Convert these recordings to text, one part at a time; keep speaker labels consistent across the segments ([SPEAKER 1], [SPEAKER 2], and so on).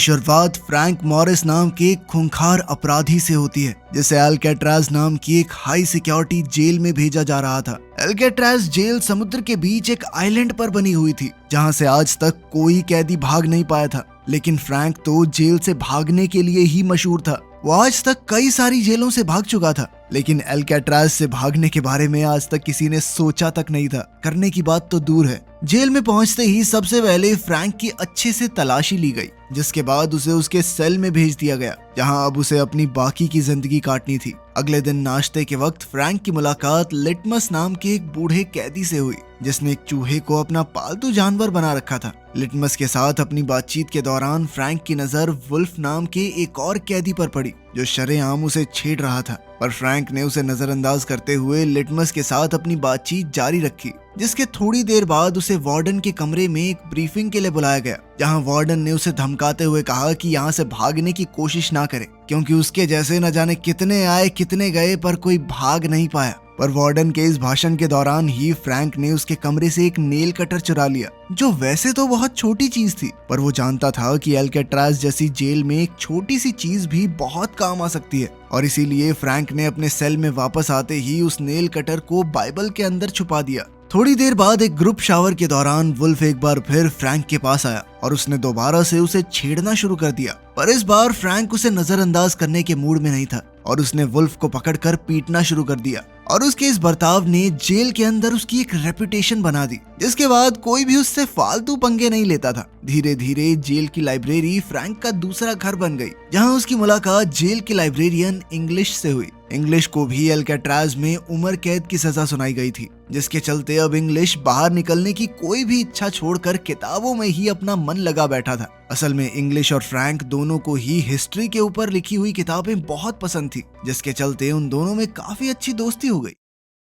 [SPEAKER 1] शुरुआत Frank Morris नाम के एक खूंखार अपराधी से होती है, जिसे अल्काट्राज नाम की एक हाई सिक्योरिटी जेल में भेजा जा रहा था। अल्काट्राज जेल समुद्र के बीच एक आइलैंड पर बनी हुई थी, जहां से आज तक कोई कैदी भाग नहीं पाया था। लेकिन फ्रैंक तो जेल से भागने के लिए ही मशहूर था। वो आज तक कई सारी जेलों से भाग चुका था, लेकिन अल्काट्राज से भागने के बारे में आज तक किसी ने सोचा तक नहीं था। करने की बात तो दूर है। जेल में पहुंचते ही सबसे पहले फ्रैंक की अच्छे से तलाशी ली गई, जिसके बाद उसे उसके सेल में भेज दिया गया, जहां अब उसे अपनी बाकी की जिंदगी काटनी थी। अगले दिन नाश्ते के वक्त फ्रैंक की मुलाकात लिटमस नाम के एक बूढ़े कैदी से हुई, जिसने एक चूहे को अपना पालतू जानवर बना रखा था। लिटमस के साथ अपनी बातचीत के दौरान फ्रैंक की नजर वुल्फ नाम के एक और कैदी पर पड़ी, जो शरेआम उसे छेड़ रहा था। पर फ्रैंक ने उसे नजरअंदाज करते हुए लिटमस के साथ अपनी बातचीत जारी रखी, जिसके थोड़ी देर बाद उसे वार्डन के कमरे में एक ब्रीफिंग के लिए बुलाया गया, जहां वार्डन ने उसे धमकाते हुए कहा कि यहाँ से भागने की कोशिश ना करे, क्योंकि उसके जैसे न जाने कितने आए कितने गए पर कोई भाग नहीं पाया। पर वार्डन के इस भाषण के दौरान ही फ्रैंक ने उसके कमरे से एक नेल कटर चुरा लिया, जो वैसे तो बहुत छोटी चीज थी, पर वो जानता था कि अल्काट्राज जैसी जेल में एक छोटी सी चीज भी बहुत काम आ सकती है। और इसीलिए फ्रैंक ने अपने सेल में वापस आते ही उस नेल कटर को बाइबल के अंदर छुपा दिया। थोड़ी देर बाद एक ग्रुप शावर के दौरान वुल्फ एक बार फिर फ्रैंक के पास आया और उसने दोबारा से उसे छेड़ना शुरू कर दिया। पर इस बार फ्रैंक उसे नजरअंदाज करने के मूड में नहीं था और उसने वुल्फ को पकड़कर पीटना शुरू कर दिया। और उसके इस बर्ताव ने जेल के अंदर उसकी एक रेपुटेशन बना दी, जिसके बाद कोई भी उससे फालतू पंगे नहीं लेता था। धीरे धीरे जेल की लाइब्रेरी फ्रैंक का दूसरा घर बन गई, जहां उसकी मुलाकात जेल के लाइब्रेरियन इंग्लिश से हुई। इंग्लिश को भी अल्काट्राज में उम्र कैद की सजा सुनाई गई थी, जिसके चलते अब इंग्लिश बाहर निकलने की कोई भी इच्छा छोड़कर किताबों में ही अपना मन लगा बैठा था। असल में इंग्लिश और फ्रैंक दोनों को ही हिस्ट्री के ऊपर लिखी हुई किताबें बहुत पसंद थी, जिसके चलते उन दोनों में काफी अच्छी दोस्ती हो गई।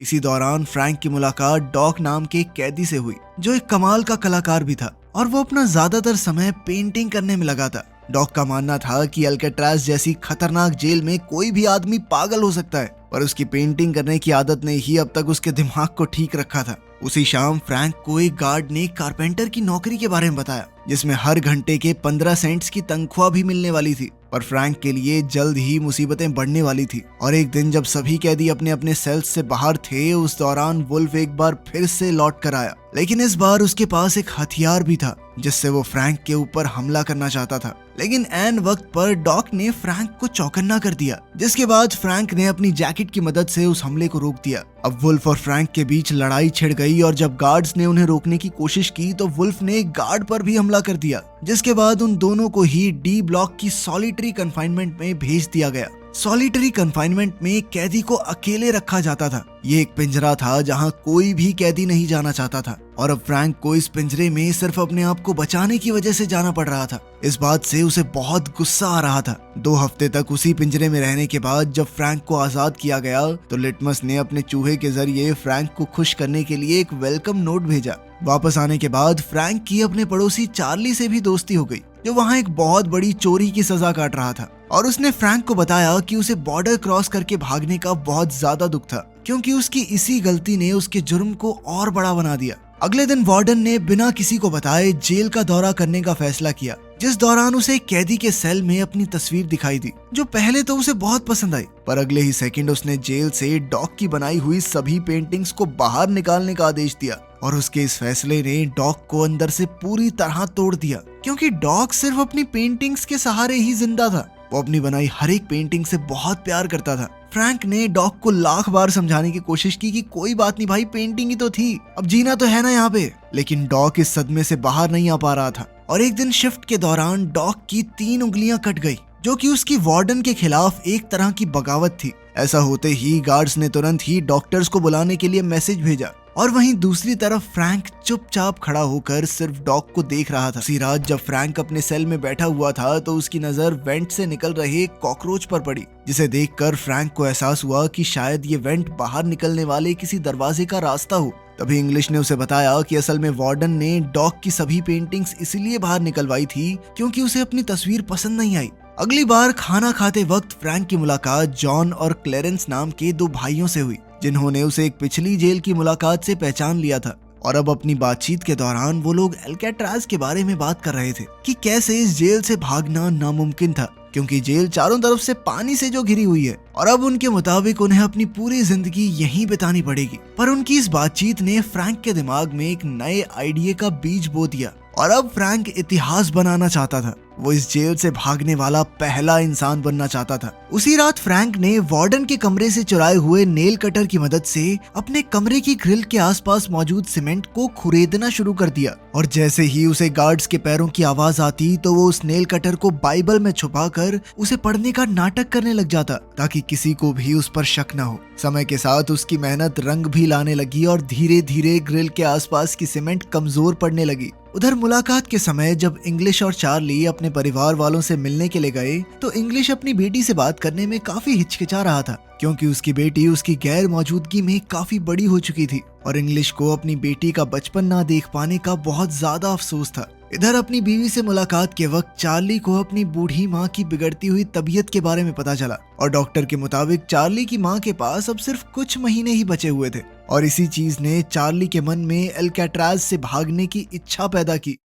[SPEAKER 1] इसी दौरान फ्रैंक की मुलाकात डॉक नाम के एक कैदी से हुई, जो एक कमाल का कलाकार भी था और वो अपना ज्यादातर समय पेंटिंग करने में लगा था। डॉक का मानना था कि अल्काट्राज जैसी खतरनाक जेल में कोई भी आदमी पागल हो सकता है, पर उसकी पेंटिंग करने की आदत ने ही अब तक उसके दिमाग को ठीक रखा था। उसी शाम फ्रैंक को एक गार्ड ने कारपेंटर की नौकरी के बारे में बताया, जिसमें हर घंटे के 15 सेंट्स की तनख्वाह भी मिलने वाली थी। पर फ्रैंक के लिए जल्द ही मुसीबतें बढ़ने वाली थी और एक दिन जब सभी कैदी अपने अपने सेल्स से बाहर थे, उस दौरान वुल्फ एक बार फिर से लौट कर आया। लेकिन इस बार उसके पास एक हथियार भी था, जिससे वो फ्रैंक के ऊपर हमला करना चाहता था। लेकिन ऐन वक्त पर डॉक ने फ्रैंक को चौकन्ना कर दिया, जिसके बाद फ्रैंक ने अपनी जैकेट की मदद से उस हमले को रोक दिया। अब वुल्फ और फ्रैंक के बीच लड़ाई छिड़ गई और जब गार्ड्स ने उन्हें रोकने की कोशिश की तो वुल्फ ने एक गार्ड पर भी हमला कर दिया, जिसके बाद उन दोनों को ही डी ब्लॉक की सॉलिटरी कन्फाइनमेंट में भेज दिया गया। सॉलिटरी कन्फाइनमेंट में कैदी को अकेले रखा जाता था। ये एक पिंजरा था जहां कोई भी कैदी नहीं जाना चाहता था और अब फ्रैंक को इस पिंजरे में सिर्फ अपने आप को बचाने की वजह से जाना पड़ रहा था। इस बात से उसे बहुत गुस्सा आ रहा था। 2 हफ्ते तक उसी पिंजरे में रहने के बाद जब फ्रैंक को आजाद किया गया तो लिटमस ने अपने चूहे के जरिए फ्रैंक को खुश करने के लिए एक वेलकम नोट भेजा। वापस आने के बाद फ्रैंक की अपने पड़ोसी चार्ली से भी दोस्ती हो गई, जो वहाँ एक बहुत बड़ी चोरी की सजा काट रहा था। और उसने फ्रैंक को बताया कि उसे बॉर्डर क्रॉस करके भागने का बहुत ज्यादा दुख था, क्योंकि उसकी इसी गलती ने उसके जुर्म को और बड़ा बना दिया। अगले दिन वार्डन ने बिना किसी को बताए जेल का दौरा करने का फैसला किया, जिस दौरान उसे कैदी के सेल में अपनी तस्वीर दिखाई दी, जो पहले तो उसे बहुत पसंद आई, पर अगले ही सेकंड उसने जेल से डॉक की बनाई हुई सभी पेंटिंग्स को बाहर निकालने का आदेश दिया। और उसके इस फैसले ने डॉक को अंदर से पूरी तरह तोड़ दिया, क्योंकि डॉक सिर्फ अपनी पेंटिंग्स के सहारे ही जिंदा था। वो अपनी बनाई हर एक पेंटिंग से बहुत प्यार करता था। फ्रैंक ने डॉक को लाख बार समझाने की कोशिश की कि कोई बात नहीं भाई, पेंटिंग ही तो थी, अब जीना तो है ना यहाँ पे। लेकिन डॉक इस सदमे से बाहर नहीं आ पा रहा था और एक दिन शिफ्ट के दौरान डॉक की 3 उंगलियां कट गई, जो कि उसकी वार्डन के खिलाफ एक तरह की बगावत थी। ऐसा होते ही गार्ड्स ने तुरंत ही डॉक्टर्स को बुलाने के लिए मैसेज भेजा और वहीं दूसरी तरफ फ्रैंक चुपचाप खड़ा होकर सिर्फ डॉग को देख रहा था। उसी रात जब फ्रैंक अपने सेल में बैठा हुआ था तो उसकी नजर वेंट से निकल रहे कॉकरोच पर पड़ी, जिसे देखकर फ्रैंक को एहसास हुआ कि शायद ये वेंट बाहर निकलने वाले किसी दरवाजे का रास्ता हो। तभी इंग्लिश ने उसे बताया कि असल में वार्डन ने डॉग की सभी पेंटिंग्स इसलिए बाहर निकलवाई थी क्योंकि उसे अपनी तस्वीर पसंद नहीं आई। अगली बार खाना खाते वक्त फ्रैंक की मुलाकात जॉन और क्लेरेंस नाम के 2 भाइयों से हुई, जिन्होंने उसे एक पिछली जेल की मुलाकात से पहचान लिया था और अब अपनी बातचीत के दौरान वो लोग एल्केट्राज के बारे में बात कर रहे थे कि कैसे इस जेल से भागना नामुमकिन था, क्योंकि जेल चारों तरफ से पानी से जो घिरी हुई है और अब उनके मुताबिक उन्हें अपनी पूरी जिंदगी यहीं बितानी पड़ेगी। पर उनकी इस बातचीत ने फ्रैंक के दिमाग में एक नए आइडिया का बीज बो दिया और अब फ्रैंक इतिहास बनाना चाहता था। वो इस जेल से भागने वाला पहला इंसान बनना चाहता था। उसी रात फ्रैंक ने वार्डन के कमरे से चुराए हुए नेल कटर की मदद से अपने कमरे की ग्रिल के आसपास मौजूद सीमेंट को खुरेदना शुरू कर दिया और जैसे ही उसे गार्ड्स के पैरों की आवाज आती तो वो उस नेल कटर को बाइबल में छुपाकर उसे पढ़ने का नाटक करने लग जाता ताकि किसी को भी उस पर शक न हो। समय के साथ उसकी मेहनत रंग भी लाने लगी और धीरे धीरे ग्रिल के आसपास की सीमेंट कमजोर पड़ने लगी। उधर मुलाकात के समय जब इंग्लिश और चार्ली अपने परिवार वालों से मिलने के लिए गए तो इंग्लिश अपनी बेटी से बात करने में काफी हिचकिचा रहा था, क्योंकि उसकी बेटी उसकी गैर मौजूदगी में काफी बड़ी हो चुकी थी और इंग्लिश को अपनी बेटी का बचपन ना देख पाने का बहुत ज्यादा अफसोस था। इधर अपनी बीवी से मुलाकात के वक्त चार्ली को अपनी बूढ़ी माँ की बिगड़ती हुई तबीयत के बारे में पता चला और डॉक्टर के मुताबिक चार्ली की माँ के पास अब सिर्फ कुछ महीने ही बचे हुए थे और इसी चीज ने चार्ली के मन में एल्केट्राज से भागने की इच्छा पैदा की।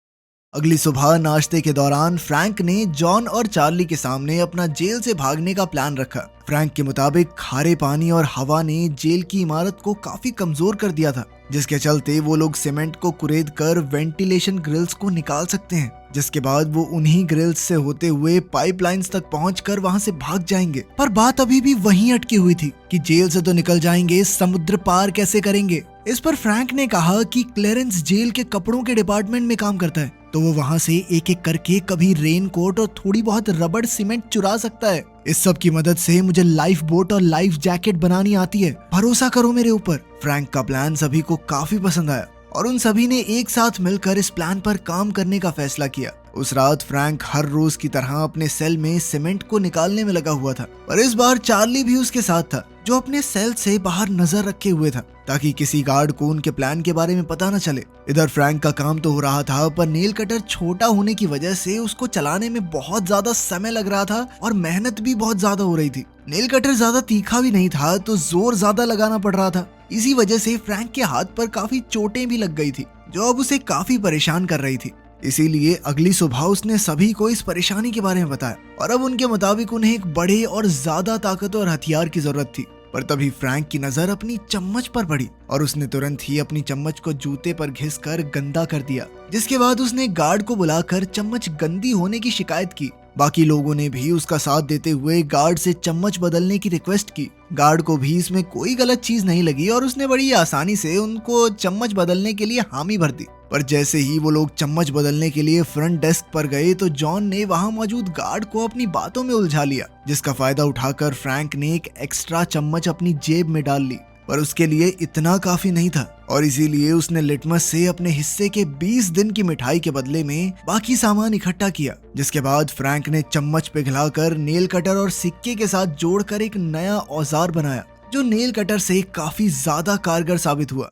[SPEAKER 1] अगली सुबह नाश्ते के दौरान फ्रैंक ने जॉन और चार्ली के सामने अपना जेल से भागने का प्लान रखा। फ्रैंक के मुताबिक खारे पानी और हवा ने जेल की इमारत को काफी कमजोर कर दिया था, जिसके चलते वो लोग सीमेंट को कुरेद कर वेंटिलेशन ग्रिल्स को निकाल सकते हैं, जिसके बाद वो उन्हीं ग्रिल्स से होते हुए पाइपलाइंस तक पहुंचकर वहां से भाग जाएंगे। पर बात अभी भी वहीं अटकी हुई थी कि जेल से तो निकल जाएंगे, समुद्र पार कैसे करेंगे। इस पर फ्रैंक ने कहा कि क्लेरेंस जेल के कपड़ों के डिपार्टमेंट में काम करता है, तो वो वहां से एक एक करके कभी रेन कोट और थोड़ी बहुत रबड़ सीमेंट चुरा सकता है। इस सब की मदद से मुझे लाइफ बोट और लाइफ जैकेट बनानी आती है, भरोसा करो मेरे ऊपर। फ्रैंक का प्लान सभी को काफी पसंद आया और उन सभी ने एक साथ मिलकर इस प्लान पर काम करने का फैसला किया। उस रात फ्रैंक हर रोज की तरह अपने सेल में सीमेंट को निकालने में लगा हुआ था, पर इस बार चार्ली भी उसके साथ था, जो अपने सेल से बाहर नजर रखे हुए था ताकि किसी गार्ड को उनके प्लान के बारे में पता न चले। इधर फ्रैंक का काम तो हो रहा था, पर नेल कटर छोटा होने की वजह से उसको चलाने में बहुत ज्यादा समय लग रहा था और मेहनत भी बहुत ज्यादा हो रही थी। नेल कटर ज्यादा तीखा भी नहीं था तो जोर ज्यादा लगाना पड़ रहा था। इसी वजह से फ्रैंक के हाथ पर काफी चोटें भी लग गई थी, जो अब उसे काफी परेशान कर रही थी। इसीलिए अगली सुबह उसने सभी को इस परेशानी के बारे में बताया और अब उनके मुताबिक उन्हें एक बड़े और ज्यादा ताकतवर हथियार की जरूरत थी। पर तभी फ्रैंक की नजर अपनी चम्मच पर पड़ी और उसने तुरंत ही अपनी चम्मच को जूते पर घिसकर गंदा कर दिया, जिसके बाद उसने गार्ड को बुलाकर चम्मच गंदी होने की शिकायत की। बाकी लोगों ने भी उसका साथ देते हुए गार्ड से चम्मच बदलने की रिक्वेस्ट की। गार्ड को भी इसमें कोई गलत चीज नहीं लगी और उसने बड़ी आसानी से उनको चम्मच बदलने के लिए हामी भर दी। पर जैसे ही वो लोग चम्मच बदलने के लिए फ्रंट डेस्क पर गए तो जॉन ने वहां मौजूद गार्ड को अपनी बातों में उलझा लिया, जिसका फायदा उठाकर फ्रैंक ने एक एक्स्ट्रा चम्मच अपनी जेब में डाल ली। पर उसके लिए इतना काफी नहीं था और इसीलिए उसने लिटमस से अपने हिस्से के 20 दिन की मिठाई के बदले में बाकी सामान इकट्ठा किया, जिसके बाद फ्रैंक ने चम्मच पिघलाकर नेल कटर और सिक्के के साथ जोड़कर एक नया औजार बनाया, जो नेल कटर से काफी ज्यादा कारगर साबित हुआ।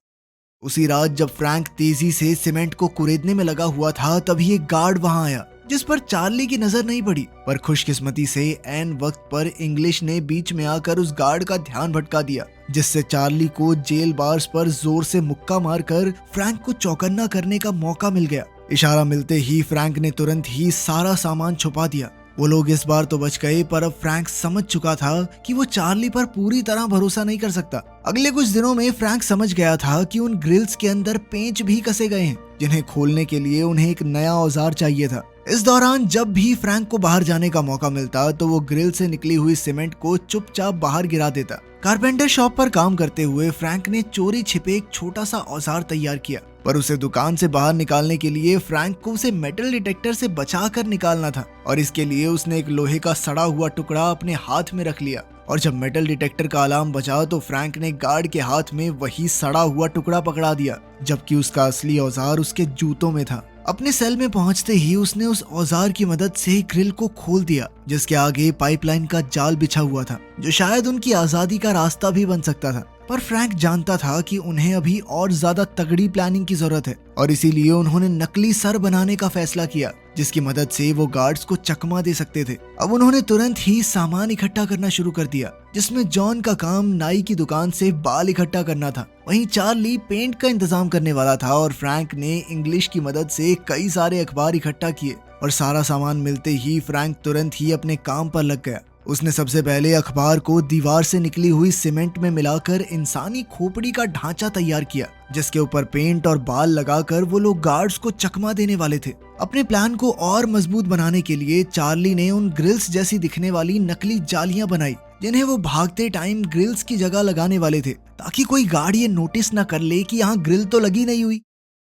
[SPEAKER 1] उसी रात जब फ्रैंक तेजी से सीमेंट को कुरेदने में लगा हुआ था, तभी एक गार्ड वहां आया, जिस पर चार्ली की नजर नहीं पड़ी। पर खुशकिस्मती से ऐन वक्त पर इंग्लिश ने बीच में आकर उस गार्ड का ध्यान भटका दिया, जिससे चार्ली को जेल बार्स पर जोर से मुक्का मारकर फ्रैंक को चौकन्ना करने का मौका मिल गया। इशारा मिलते ही फ्रैंक ने तुरंत ही सारा सामान छुपा दिया। वो लोग इस बार तो बच गए, पर अब फ्रैंक समझ चुका था कि वो चार्ली पर पूरी तरह भरोसा नहीं कर सकता। अगले कुछ दिनों में फ्रैंक समझ गया था कि उन ग्रिल्स के अंदर पेंच भी कसे गए हैं, जिन्हें खोलने के लिए उन्हें एक नया औजार चाहिए था। इस दौरान जब भी फ्रैंक को बाहर जाने का मौका मिलता तो वो ग्रिल से निकली हुई सीमेंट को चुपचाप बाहर गिरा देता। कारपेंटर शॉप पर काम करते हुए फ्रैंक ने चोरी छिपे एक छोटा सा औजार तैयार किया, पर उसे दुकान से बाहर निकालने के लिए फ्रैंक को उसे मेटल डिटेक्टर से बचाकर निकालना था और इसके लिए उसने एक लोहे का सड़ा हुआ टुकड़ा अपने हाथ में रख लिया। और जब मेटल डिटेक्टर का अलार्म बजा तो फ्रैंक ने गार्ड के हाथ में वही सड़ा हुआ टुकड़ा पकड़ा दिया, जबकि उसका असली औजार उसके जूतों में था। अपने सेल में पहुंचते ही उसने उस औजार की मदद से ग्रिल को खोल दिया, जिसके आगे पाइपलाइन का जाल बिछा हुआ था, जो शायद उनकी आजादी का रास्ता भी बन सकता था। पर फ्रैंक जानता था कि उन्हें अभी और ज्यादा तगड़ी प्लानिंग की जरूरत है और इसीलिए उन्होंने नकली सर बनाने का फैसला किया जिसकी मदद से वो गार्ड्स को चकमा दे सकते थे। अब उन्होंने तुरंत ही सामान इकट्ठा करना शुरू कर दिया जिसमें जॉन का काम नाई की दुकान से बाल इकट्ठा करना था, वहीं चार्ली पेंट का इंतजाम करने वाला था और फ्रैंक ने इंग्लिश की मदद से कई सारे अखबार इकट्ठा किए और सारा सामान मिलते ही फ्रैंक तुरंत ही अपने काम पर लग गया। उसने सबसे पहले अखबार को दीवार से निकली हुई सीमेंट में मिलाकर इंसानी खोपड़ी का ढांचा तैयार किया जिसके ऊपर पेंट और बाल लगाकर वो लोग गार्ड्स को चकमा देने वाले थे। अपने प्लान को और मजबूत बनाने के लिए चार्ली ने उन ग्रिल्स जैसी दिखने वाली नकली जालियां बनाई जिन्हें वो भागते टाइम ग्रिल्स की जगह लगाने वाले थे ताकि कोई गार्ड ये नोटिस न कर ले कि यहाँ ग्रिल तो लगी नहीं हुई।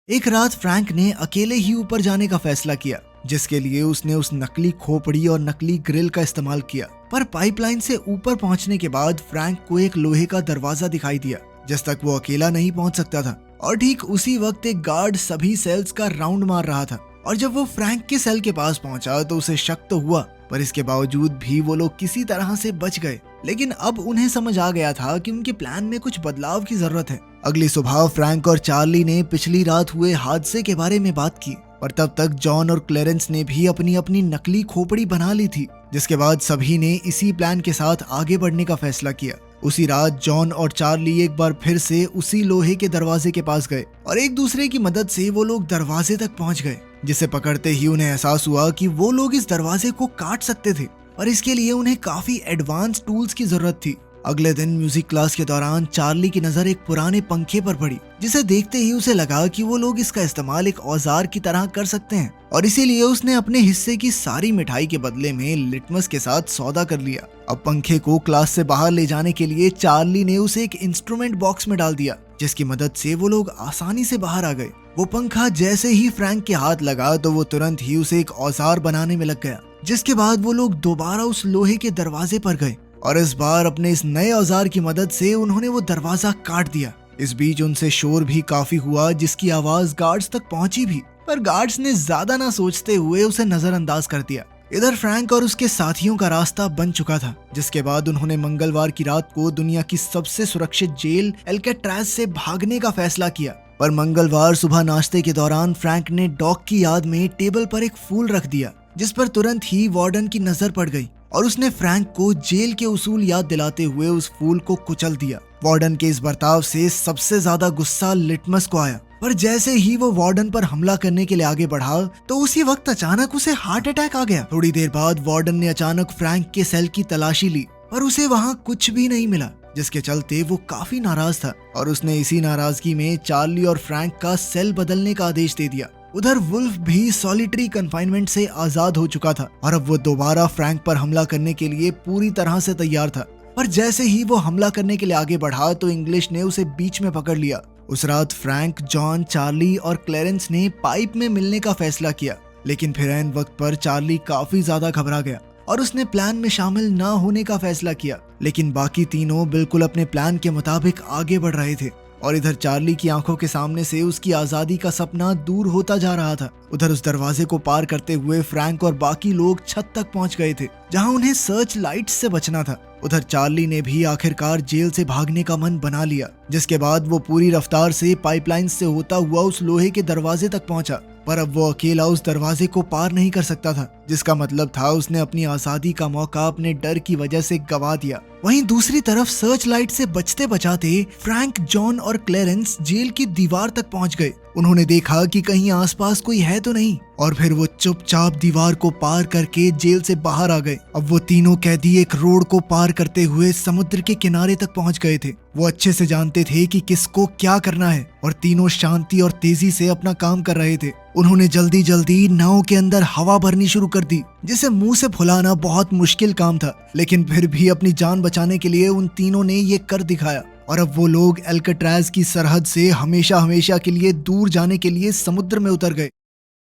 [SPEAKER 1] एक रात फ्रैंक ने अकेले ही ऊपर जाने का फैसला किया जिसके लिए उसने उस नकली खोपड़ी और नकली ग्रिल का इस्तेमाल किया, पर पाइपलाइन से ऊपर पहुंचने के बाद फ्रैंक को एक लोहे का दरवाजा दिखाई दिया जिस तक वो अकेला नहीं पहुंच सकता था और ठीक उसी वक्त एक गार्ड सभी सेल्स का राउंड मार रहा था और जब वो फ्रैंक के सेल के पास पहुंचा तो उसे शक तो हुआ, पर इसके बावजूद भी वो लोग किसी तरह से बच गए। लेकिन अब उन्हें समझ आ गया था कि उनके प्लान में कुछ बदलाव की जरूरत है। अगली सुबह फ्रैंक और चार्ली ने पिछली रात हुए हादसे के बारे में बात की और तब तक जॉन और क्लेरेंस ने भी अपनी अपनी नकली खोपड़ी बना ली थी, जिसके बाद सभी ने इसी प्लान के साथ आगे बढ़ने का फैसला किया। उसी रात जॉन और चार्ली एक बार फिर से उसी लोहे के दरवाजे के पास गए और एक दूसरे की मदद से वो लोग दरवाजे तक पहुंच गए, जिसे पकड़ते ही उन्हें एहसास हुआ कि वो लोग इस दरवाजे को काट सकते थे और इसके लिए उन्हें काफी एडवांस टूल्स की जरूरत थी। अगले दिन म्यूजिक क्लास के दौरान चार्ली की नजर एक पुराने पंखे पर पड़ी जिसे देखते ही उसे लगा कि वो लोग इसका इस्तेमाल एक औजार की तरह कर सकते हैं और इसीलिए उसने अपने हिस्से की सारी मिठाई के बदले में लिटमस के साथ सौदा कर लिया। अब पंखे को क्लास से बाहर ले जाने के लिए चार्ली ने उसे एक इंस्ट्रूमेंट बॉक्स में डाल दिया जिसकी मदद से वो लोग आसानी से बाहर आ गए। वो पंखा जैसे ही फ्रैंक के हाथ लगा तो वो तुरंत ही उसे एक औजार बनाने में लग गया, जिसके बाद वो लोग दोबारा उस लोहे के दरवाजे पर गए और इस बार अपने इस नए औजार की मदद से उन्होंने वो दरवाजा काट दिया। इस बीच उनसे शोर भी काफी हुआ जिसकी आवाज गार्ड्स तक पहुंची भी, पर गार्ड्स ने ज्यादा ना सोचते हुए उसे नजरअंदाज कर दिया। इधर फ्रैंक और उसके साथियों का रास्ता बन चुका था, जिसके बाद उन्होंने मंगलवार की रात को दुनिया की सबसे सुरक्षित जेल एल्केट्राज से भागने का फैसला किया। पर मंगलवार सुबह नाश्ते के दौरान फ्रैंक ने डॉग की याद में टेबल पर एक फूल रख दिया, जिस पर तुरंत ही वार्डन की नजर पड़ गई और उसने फ्रैंक को जेल के उसूल याद दिलाते हुए उस फूल को कुचल दिया। वार्डन के इस बर्ताव से सबसे ज्यादा गुस्सा लिटमस को आया, पर जैसे ही वो वार्डन पर हमला करने के लिए आगे बढ़ा तो उसी वक्त अचानक उसे हार्ट अटैक आ गया। थोड़ी देर बाद वार्डन ने अचानक फ्रैंक के सेल की तलाशी ली, पर उसे वहाँ कुछ भी नहीं मिला, जिसके चलते वो काफी नाराज था और उसने इसी नाराजगी में चार्ली और फ्रैंक का सेल बदलने का आदेश दे दिया। उधर वुल्फ भी सॉलिटरी कन्फाइनमेंट से आजाद हो चुका था और अब वो दोबारा फ्रैंक पर हमला करने के लिए पूरी तरह से तैयार था, पर जैसे ही वो हमला करने के लिए आगे बढ़ा तो इंग्लिश ने उसे बीच में पकड़ लिया। उस रात फ्रैंक, जॉन, चार्ली और क्लेरेंस ने पाइप में मिलने का फैसला किया, लेकिन फिर ऐन वक्त पर चार्ली काफी ज्यादा घबरा गया और उसने प्लान में शामिल ना होने का फैसला किया। लेकिन बाकी तीनों बिल्कुल अपने प्लान के मुताबिक आगे बढ़ रहे थे और इधर चार्ली की आंखों के सामने से उसकी आजादी का सपना दूर होता जा रहा था। उधर उस दरवाजे को पार करते हुए फ्रैंक और बाकी लोग छत तक पहुंच गए थे, जहां उन्हें सर्च लाइट्स से बचना था। उधर चार्ली ने भी आखिरकार जेल से भागने का मन बना लिया, जिसके बाद वो पूरी रफ्तार से पाइपलाइन से होता हुआ उस लोहे के दरवाजे तक पहुंचा। पर अब वो अकेला उस दरवाजे को पार नहीं कर सकता था, जिसका मतलब था उसने अपनी आजादी का मौका अपने डर की वजह से गवा दिया। वहीं दूसरी तरफ सर्च लाइट से बचते बचाते फ्रैंक, जॉन और क्लेरेंस जेल की दीवार तक पहुंच गए। उन्होंने देखा कि कहीं आसपास कोई है तो नहीं और फिर वो चुपचाप दीवार को पार करके जेल से बाहर आ गए। अब वो तीनों कैदी एक रोड को पार करते हुए समुद्र के किनारे तक पहुंच गए थे। वो अच्छे से जानते थे कि किसको क्या करना है और तीनों शांति और तेजी से अपना काम कर रहे थे। उन्होंने जल्दी जल्दी नाव के अंदर हवा भरनी शुरू कर दी, जिसे मुंह से फुलाना बहुत मुश्किल काम था, लेकिन फिर भी अपनी जान बचाने के लिए उन तीनों ने ये कर दिखाया। और अब वो लोग एल्केट्राज की सरहद से हमेशा हमेशा के लिए दूर जाने के लिए समुद्र में उतर गए।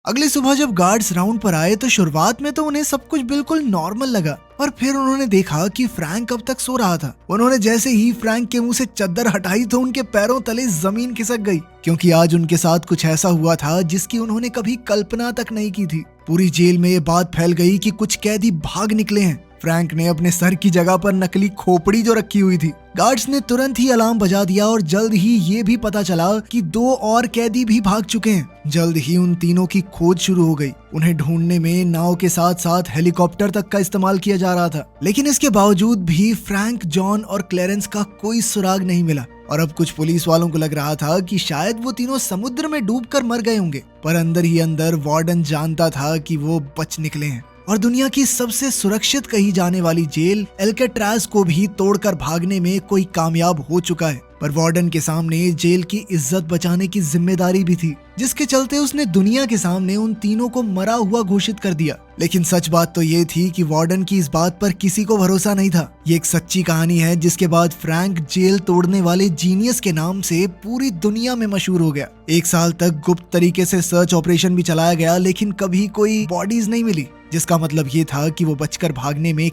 [SPEAKER 1] अगली सुबह जब गार्ड्स राउंड पर आए तो शुरुआत में तो उन्हें सब कुछ बिल्कुल नॉर्मल लगा, पर फिर उन्होंने देखा कि फ्रैंक अब तक सो रहा था। उन्होंने जैसे ही फ्रैंक के मुंह से चद्दर हटाई तो उनके पैरों तले जमीन खिसक गई, क्योंकि आज उनके साथ कुछ ऐसा हुआ था जिसकी उन्होंने कभी कल्पना तक नहीं की थी। पूरी जेल में ये बात फैल गई कि कुछ कैदी भाग निकले हैं फ्रैंक ने अपने सर की जगह पर नकली खोपड़ी जो रखी हुई थी। गार्ड्स ने तुरंत ही अलार्म बजा दिया और जल्द ही ये भी पता चला कि 2 और कैदी भी भाग चुके हैं। जल्द ही उन तीनों की खोज शुरू हो गई। उन्हें ढूंढने में नाव के साथ साथ हेलीकॉप्टर तक का इस्तेमाल किया जा रहा था, लेकिन इसके बावजूद भी फ्रैंक, जॉन और क्लेरेंस का कोई सुराग नहीं मिला। और अब कुछ पुलिस वालों को लग रहा था कि शायद वो तीनों समुद्र में डूबकर मर गए होंगे, पर अंदर ही अंदर वार्डन जानता था कि वो बच निकले हैं और दुनिया की सबसे सुरक्षित कही जाने वाली जेल एल्केट्राज को भी तोड़कर भागने में कोई कामयाब हो चुका है। पर वार्डन के सामने जेल की इज्जत बचाने की जिम्मेदारी भी थी, जिसके चलते उसने दुनिया के सामने उन तीनों को मरा हुआ घोषित कर दिया। लेकिन सच बात तो ये थी कि वार्डन की इस बात पर किसी को भरोसा नहीं था। ये एक सच्ची कहानी है जिसके बाद फ्रैंक जेल तोड़ने वाले जीनियस के नाम से पूरी दुनिया में मशहूर हो गया। 1 साल तक गुप्त तरीके से सर्च ऑपरेशन भी चलाया गया, लेकिन कभी कोई बॉडीज नहीं मिली, जिसका मतलब ये था कि वो बचकर भागने में